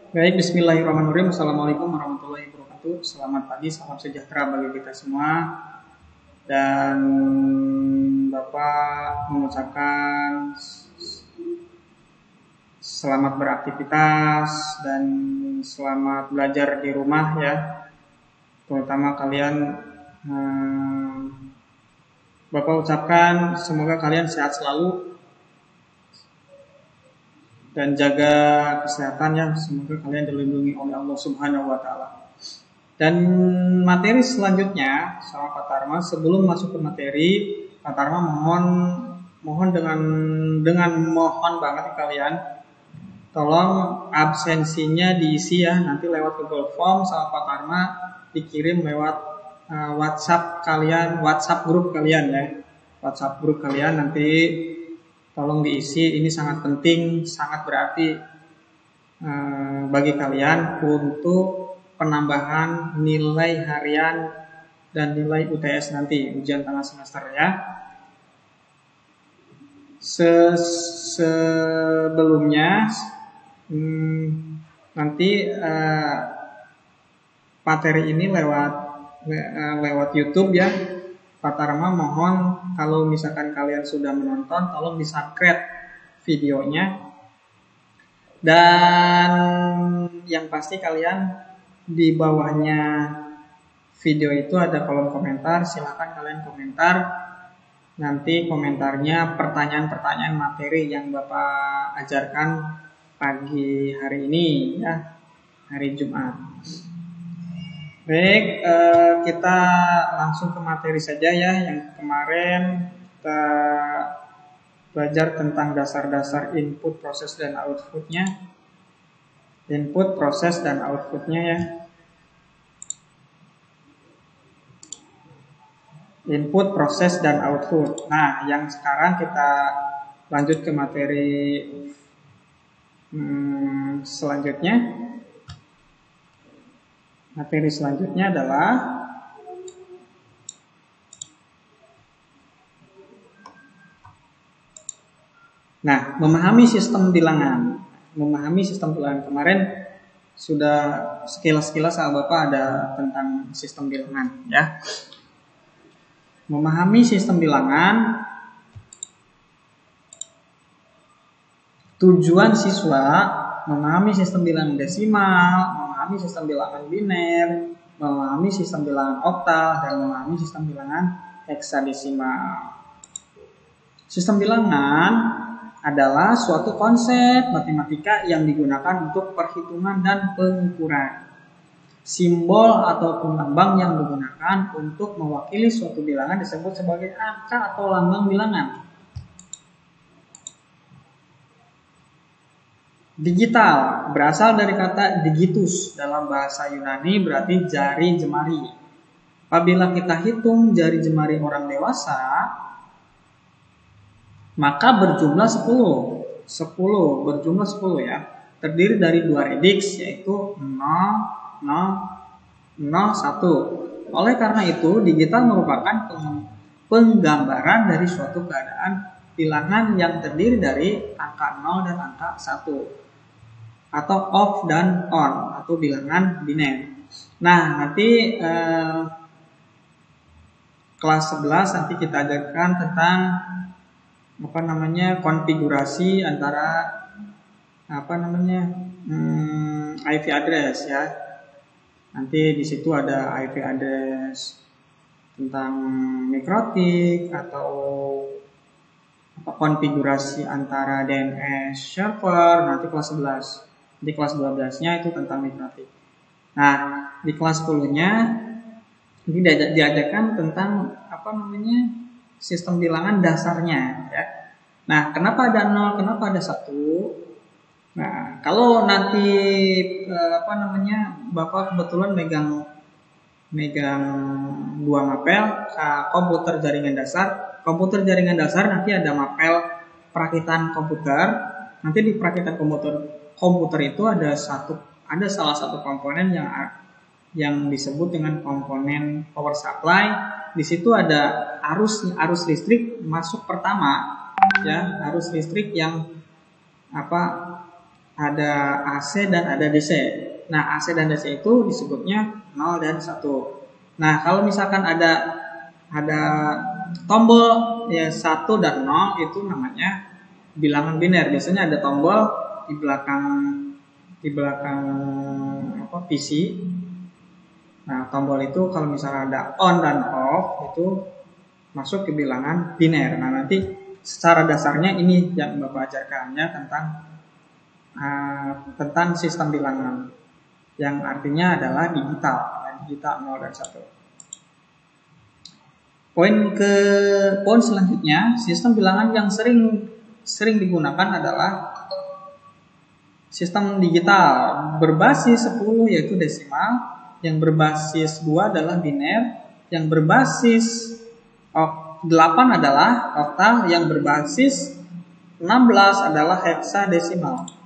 Baik, bismillahirrahmanirrahim. Assalamualaikum warahmatullahi wabarakatuh. Selamat pagi, salam sejahtera bagi kita semua. Dan Bapak mengucapkan selamat beraktivitas dan selamat belajar di rumah ya. Terutama kalian, Bapak ucapkan semoga kalian sehat selalu dan jaga kesehatan ya, semoga kalian dilindungi oleh Allah Subhanahu wa taala. Dan materi selanjutnya sama Pak Tarma, sebelum masuk ke materi, Pak Tarma mohon dengan mohon banget kalian, tolong absensinya diisi ya, nanti lewat Google Form sama Pak Tarma dikirim lewat WhatsApp kalian, WhatsApp grup kalian ya. WhatsApp grup kalian nanti tolong diisi, ini sangat penting, sangat berarti bagi kalian untuk penambahan nilai harian dan nilai UTS nanti, ujian tengah semester ya. Sebelumnya nanti materi ini lewat YouTube ya. Pak Tarma mohon kalau misalkan kalian sudah menonton, tolong di-subscribe videonya. Dan yang pasti kalian di bawahnya video itu ada kolom komentar, silakan kalian komentar. Nanti komentarnya pertanyaan-pertanyaan materi yang Bapak ajarkan pagi hari ini ya, hari Jumat. Baik, kita langsung ke materi saja ya. Yang kemarin kita belajar tentang dasar-dasar input, proses, dan outputnya. Input, proses, dan outputnya ya. Input, proses, dan output. Nah, yang sekarang kita lanjut ke materi selanjutnya. Materi selanjutnya adalah memahami sistem bilangan. Memahami sistem bilangan. Kemarin sudah sekilas-sekilas sama Bapak ada tentang sistem bilangan ya. Memahami sistem bilangan, tujuan siswa memahami sistem bilangan desimal, memahami sistem bilangan biner, memahami sistem bilangan oktal, dan memahami sistem bilangan heksadesimal. Sistem bilangan adalah suatu konsep matematika yang digunakan untuk perhitungan dan pengukuran. Simbol ataupun lambang yang digunakan untuk mewakili suatu bilangan disebut sebagai angka atau lambang bilangan. Digital berasal dari kata digitus, dalam bahasa Yunani berarti jari jemari. Apabila kita hitung jari jemari orang dewasa, maka berjumlah 10. 10 berjumlah 10 ya. Terdiri dari 2 rediks yaitu 0, 0, 0, 1. Oleh karena itu, digital merupakan penggambaran dari suatu keadaan bilangan yang terdiri dari angka 0 dan angka 1. Atau off dan on, atau bilangan biner. Nah, nanti kelas 11 nanti kita ajarkan tentang konfigurasi antara IP address ya. Nanti di situ ada IP address tentang mikrotik atau konfigurasi antara DNS server, nanti kelas 11. Di kelas 12-nya itu tentang mikrotik. Nah, di kelas 10-nya ini diajarkan tentang sistem bilangan dasarnya ya. Nah, kenapa ada 0, kenapa ada 1? Nah, kalau nanti Bapak kebetulan megang 2 mapel komputer jaringan dasar. Komputer jaringan dasar nanti ada mapel perakitan komputer. Nanti di perakitan komputer itu ada salah satu komponen yang disebut dengan komponen power supply. Di situ ada arus listrik masuk pertama ya, arus listrik yang ada AC dan ada DC. Nah, AC dan DC itu disebutnya 0 dan 1. Nah, kalau misalkan ada tombol ya 1 dan 0 itu namanya bilangan biner. Biasanya ada tombol di belakang apa PC. Nah, tombol itu kalau misalnya ada on dan off itu masuk ke bilangan biner. Nah, nanti secara dasarnya ini yang Bapak ajarkannya tentang sistem bilangan yang artinya adalah digital, digital 0 dan 1. Poin selanjutnya, sistem bilangan yang sering digunakan adalah sistem digital berbasis 10 yaitu desimal, yang berbasis 2 adalah biner, yang berbasis 8 adalah oktal, yang berbasis 16 adalah heksadesimal.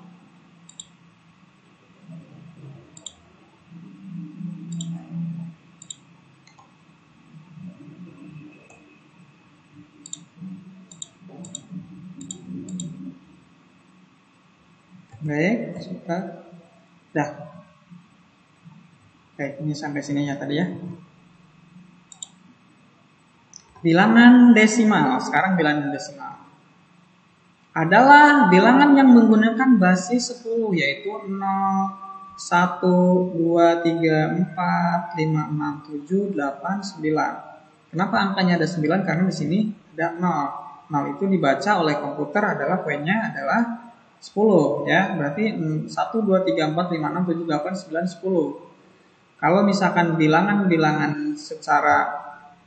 Baik, sudah. Dah. Baik, ini sampai sini ya tadi ya. Bilangan desimal. Sekarang bilangan desimal adalah bilangan yang menggunakan basis 10 yaitu 0, 1, 2, 3, 4, 5, 6, 7, 8, 9. Kenapa angkanya ada 9? Karena di sini ada 0. 0 itu dibaca oleh komputer adalah poinnya adalah 10 ya. Berarti 1, 2, 3, 4, 5, 6, 7, 8, 9, 10. Kalau misalkan bilangan-bilangan secara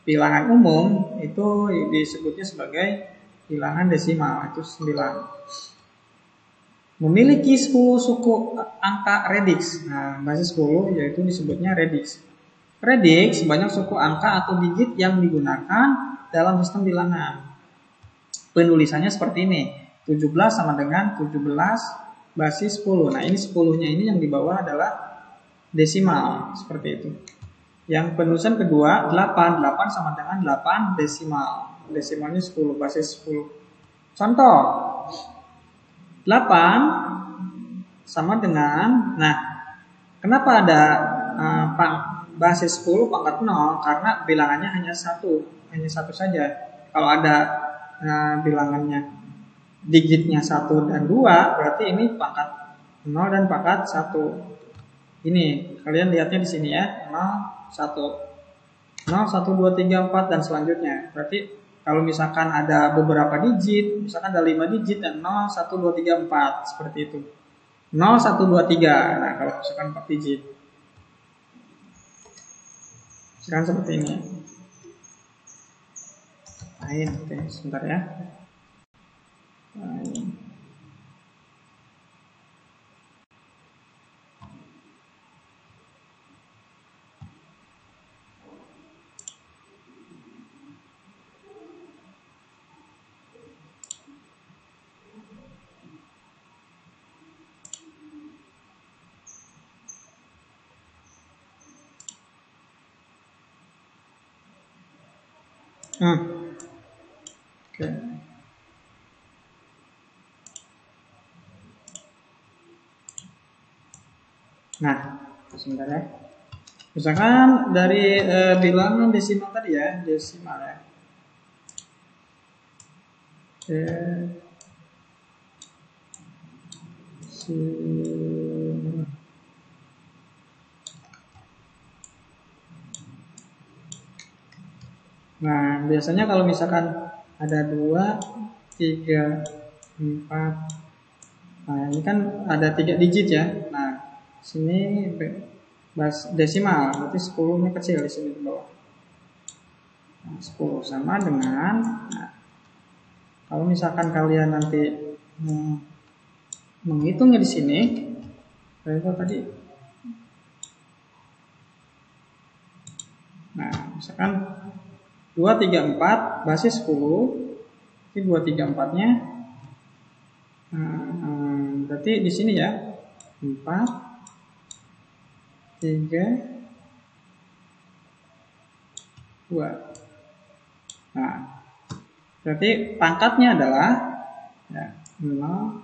bilangan umum itu disebutnya sebagai bilangan desimal, itu 9. Memiliki 10 suku angka radix. Nah, basis 10 yaitu disebutnya radix. Radix banyak suku angka atau digit yang digunakan dalam sistem bilangan. Penulisannya seperti ini. 17 sama dengan 17 basis 10. Nah, ini 10-nya ini yang di bawah adalah desimal, seperti itu. Yang penulisan kedua 8 sama dengan 8 desimal. Desimalnya 10, basis 10. Contoh 8 sama dengan, nah kenapa ada basis 10 pangkat 0? Karena bilangannya hanya satu saja. Kalau ada bilangannya digitnya 1 dan 2, berarti ini pangkat 0 dan pangkat 1. Ini kalian lihatnya di sini ya, 0, 1, 0, 1, 2, 3, 4 dan selanjutnya. Berarti kalau misalkan ada beberapa digit, misalkan ada 5 digit dan 0, 1, 2, 3, 4 seperti itu. 0, 1, 2, 3. Nah, kalau misalkan 4 digit. Sekarang seperti ini. Lain, oke, sebentar ya. Lain. Oke. Nah, sebentar ya. Misalkan dari bilangan desimal tadi ya, desimal ya. Nah, biasanya kalau misalkan ada 2, 3, 4. Nah, ini kan ada 3 digit ya. Nah, sini desimal, berarti 10-nya kecil di sini di bawah. Nah, 10 sama dengan, nah, kalau misalkan kalian nanti menghitungnya di sini, berapa tadi? Nah, misalkan 2, 3, 4 basis 10. Ini 2, 3, 4-nya. Berarti di sini ya 4, 3, 2. Nah, berarti pangkatnya adalah ya, 0,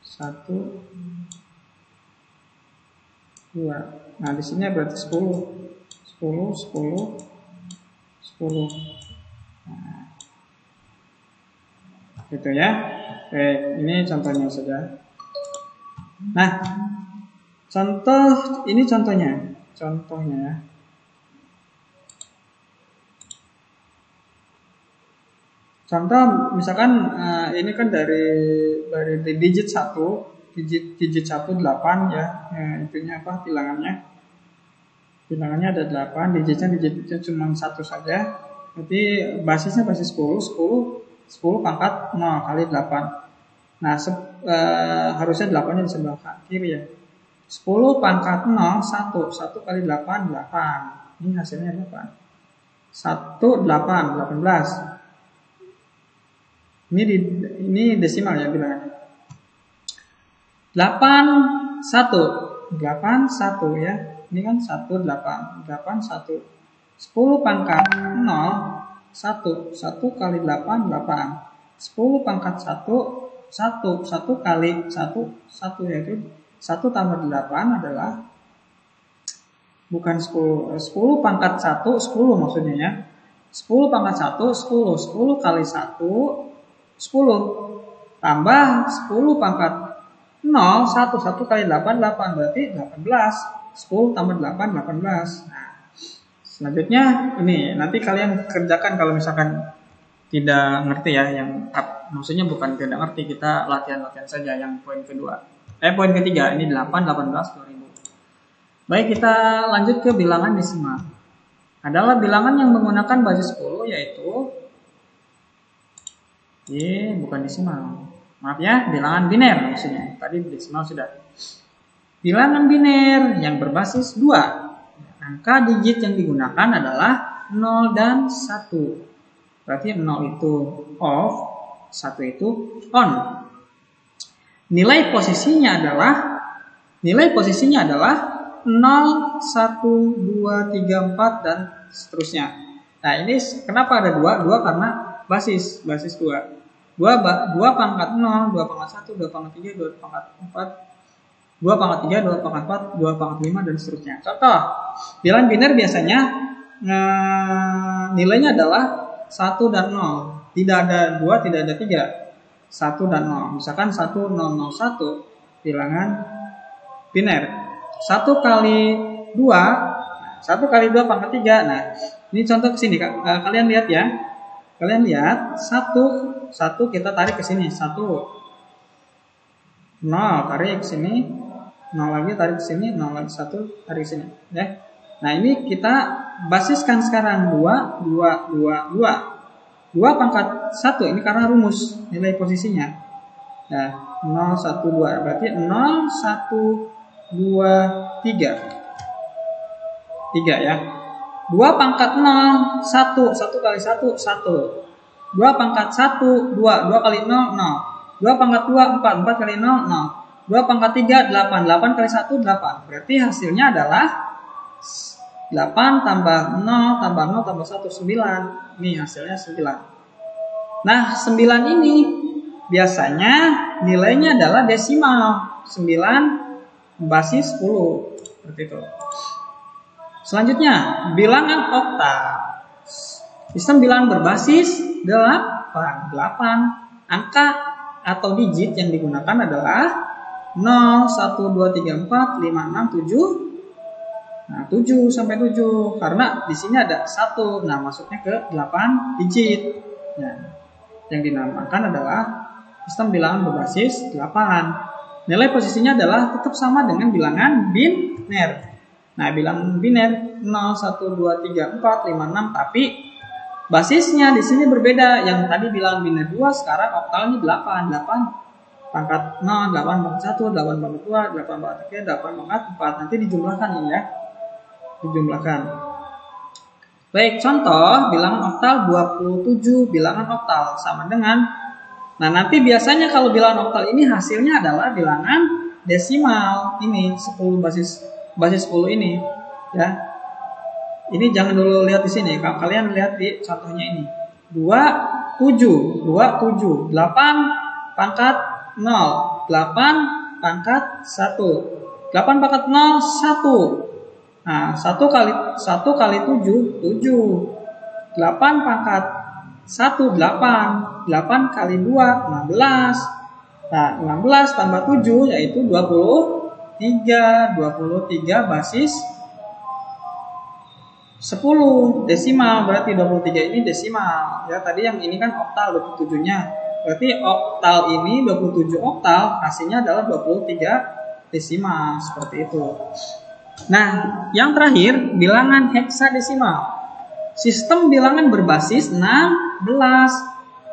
1, 1, 2. Nah, di sini berarti 10. 10, 10, 10. Nah, gitu ya. Oke, ini contohnya saja. Nah, ini contohnya ya. Contoh misalkan ini kan dari digit 1, digit 1 8 ya. Intinya apa? Bilangannya ada 8, digitnya cuma 1 saja. Berarti basisnya basis 10 pangkat 0 kali 8. Nah, harusnya 8-nya di sebelah kiri ya. 10 pangkat 0 1 kali 8 8. Ini hasilnya 8. 1 8 18. Ini desimal ya bilangannya. 8 1 ya. Ini kan 1 8 1. 10 pangkat 0 1 kali 8 8. 10 pangkat 1 kali 1 yaitu 1 tambah 8 adalah bukan 10 pangkat 1 10 maksudnya ya. 10 pangkat 1 10 kali 1 10 tambah 10 pangkat 0 1 kali 8 8 berarti 18. 10 tambah 8 18. Nah, selanjutnya ini nanti kalian kerjakan kalau misalkan tidak ngerti ya, yang maksudnya bukan tidak ngerti, kita latihan-latihan saja yang poin ketiga ini 8 18 2000. Baik, kita lanjut ke bilangan desimal. Adalah bilangan yang menggunakan basis 10 yaitu bukan desimal. Maaf ya, bilangan biner maksudnya. Tadi desimal sudah. Bilangan biner yang berbasis 2. Angka digit yang digunakan adalah 0 dan 1. Berarti 0 itu off, 1 itu on. Nilai posisinya adalah 0, 1, 2, 3, 4 dan seterusnya. Nah, ini kenapa ada 2? 2 karena basis 2. 2 pangkat 0, 2 pangkat 1, 2 pangkat 3, 2 pangkat 4, 2 pangkat 3, 2 pangkat 4, 2 pangkat 5 dan seterusnya. Contoh, bilangan biner biasanya nilainya adalah 1 dan 0. Tidak ada 2, tidak ada 3. 1 dan 0. Misalkan 1001 bilangan biner. 1 kali 2 pangkat 3. Nah, ini contoh ke sini. Kalian lihat ya. Kalian lihat 1 kita tarik ke sini. 1 0 tarik ke sini. 0 lagi tarik ke sini, 0 lagi 1 tarik ke sini, ya. Nah, ini kita basiskan sekarang 2 pangkat 1 ini karena rumus nilai posisinya. Nah, 0 1 2 berarti 0 1 2 3 ya. 2 pangkat 0 1 kali 1 1. 2 pangkat 1 2 kali 0 0. 2 pangkat 2 4 kali 0 0. 2 pangkat 3 8 kali 1 8. Berarti hasilnya adalah 8 tambah 0 tambah 0 tambah 1 9. Ini hasilnya 9. Nah, 9 ini biasanya nilainya adalah desimal. 9 basis 10. Seperti itu. Selanjutnya, bilangan oktal. Sistem bilangan berbasis 8. Angka atau digit yang digunakan adalah 0, 1, 2, 3, 4, 5, 6, 7. Nah, 7 sampai 7. Karena di sini ada 1. Nah, masuknya ke 8 digit. Nah, yang dinamakan adalah sistem bilangan berbasis 8. Nilai posisinya adalah tetap sama dengan bilangan biner. Nah, bilangan biner 0, 1, 2, 3, 4, 5, 6. Tapi basisnya di sini berbeda. Yang tadi bilangan biner 2, sekarang oktalnya 8. 8 pangkat 0, 8 pangkat 1, 8 pangkat 2, 8 pangkat 3, 8 pangkat 4. Nanti dijumlahkan ini ya. Dijumlahkan. Baik, contoh bilangan oktal 27 bilangan oktal sama dengan. Nah, nanti biasanya kalau bilangan oktal ini hasilnya adalah bilangan desimal. Ini 10 basis 10 ini ya. Ini jangan dulu lihat di sini. Kalian lihat di contohnya ini. 27 8 pangkat 0, 8 pangkat 1. 8 pangkat 0, 1. Nah, 1 kali 7, 7. 8 pangkat 1, 8. 8 kali 2, 16. Nah, 16 tambah 7 yaitu 23. 23 basis 10 desimal, berarti 23 ini desimal. Ya, tadi yang ini kan oktal 27-nya. Berarti oktal ini 27 oktal, hasilnya adalah 23 desimal, seperti itu. Nah, yang terakhir bilangan heksadesimal. Sistem bilangan berbasis 16.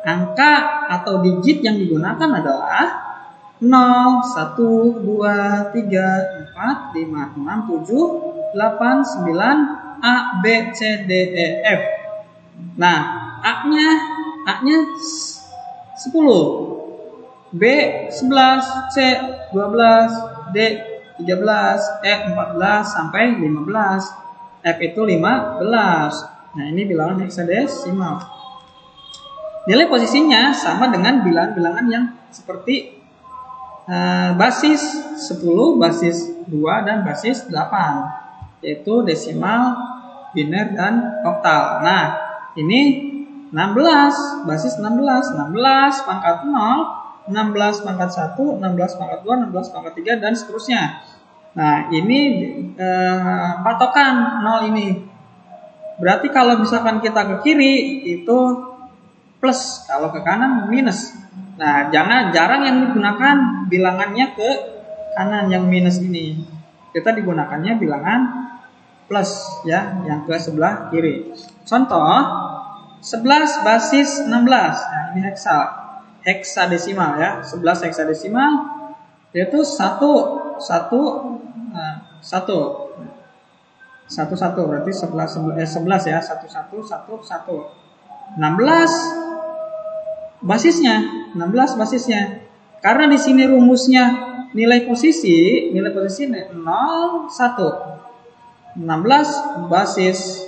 Angka atau digit yang digunakan adalah 0, 1, 2, 3, 4, 5, 6, 7, 8, 9, A, B, C, D, E, F. Nah, A-nya 10, B 11, C 12, D 13, E 14 sampai 15, F itu 15. Nah, ini bilangan heksadesimal. Nilai posisinya sama dengan bilangan-bilangan yang seperti basis 10, basis 2, dan basis 8, yaitu desimal, biner, dan oktal. Nah, ini 16, basis 16, 16 pangkat 0, 16 pangkat 1, 16 pangkat 2, 16 pangkat 3, dan seterusnya. Nah, ini patokan 0 ini. Berarti kalau misalkan kita ke kiri itu plus, kalau ke kanan minus. Nah, jarang yang digunakan bilangannya ke kanan yang minus ini. Kita digunakannya bilangan plus, ya, yang ke sebelah kiri. Contoh 11 basis 16. Nah, ini heksadesimal, ya. 11 heksadesimal yaitu 1 berarti 11 ya, 1 1 1 1. 16 basisnya. Karena di sini rumusnya nilai posisi 0 1. 16 basis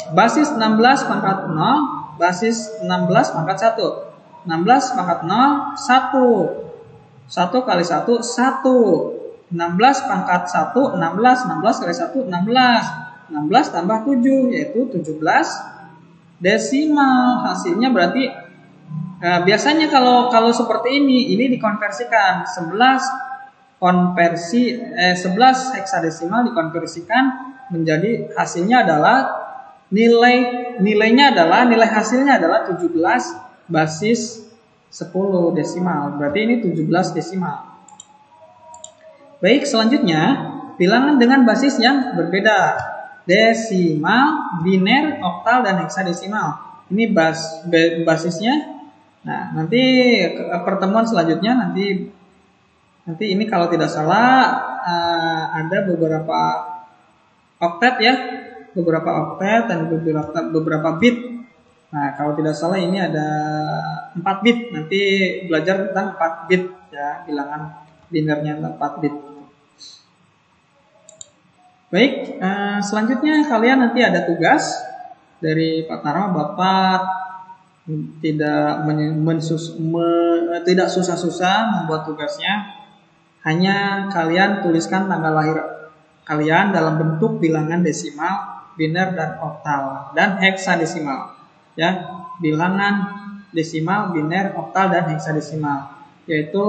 16 pangkat 0, basis 16 pangkat 1. 16 pangkat 0, 1. 1 kali 1, 1. 16 pangkat 1, 16. 16 kali 1, 16. 16 tambah 7, yaitu 17 desimal. Hasilnya berarti biasanya kalau seperti ini dikonversikan 11 heksadesimal dikonversikan menjadi hasilnya adalah nilai hasilnya adalah 17 basis 10 desimal. Berarti ini 17 desimal. Baik, selanjutnya bilangan dengan basis yang berbeda. Desimal, biner, oktal, dan heksadesimal. Ini basisnya. Nah, nanti pertemuan selanjutnya nanti ini kalau tidak salah ada beberapa oktet, ya. Beberapa oktet dan beberapa bit. Nah, kalau tidak salah ini ada 4 bit. Nanti belajar tentang 4 bit, ya, bilangan binernya 4 bit. Baik, selanjutnya kalian nanti ada tugas dari Pak Tarma. Bapak tidak susah-susah membuat tugasnya. Hanya kalian tuliskan tanggal lahir kalian dalam bentuk bilangan desimal, biner, dan oktal, dan heksadesimal. Ya, bilangan desimal, biner, oktal, dan heksadesimal, yaitu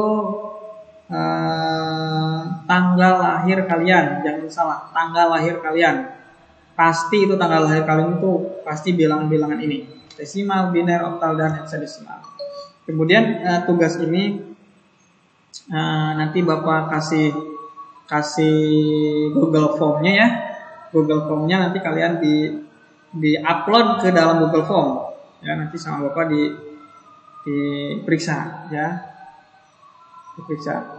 tanggal lahir kalian. Jangan salah, tanggal lahir kalian. Pasti itu tanggal lahir kalian itu pasti bilangan-bilangan ini. Desimal, biner, oktal, dan heksadesimal. Kemudian tugas ini nanti Bapak kasih Google Form-nya, ya. Google Form-nya nanti kalian di-upload ke dalam Google Form. Ya, nanti sama Bapak diperiksa, ya. Diperiksa.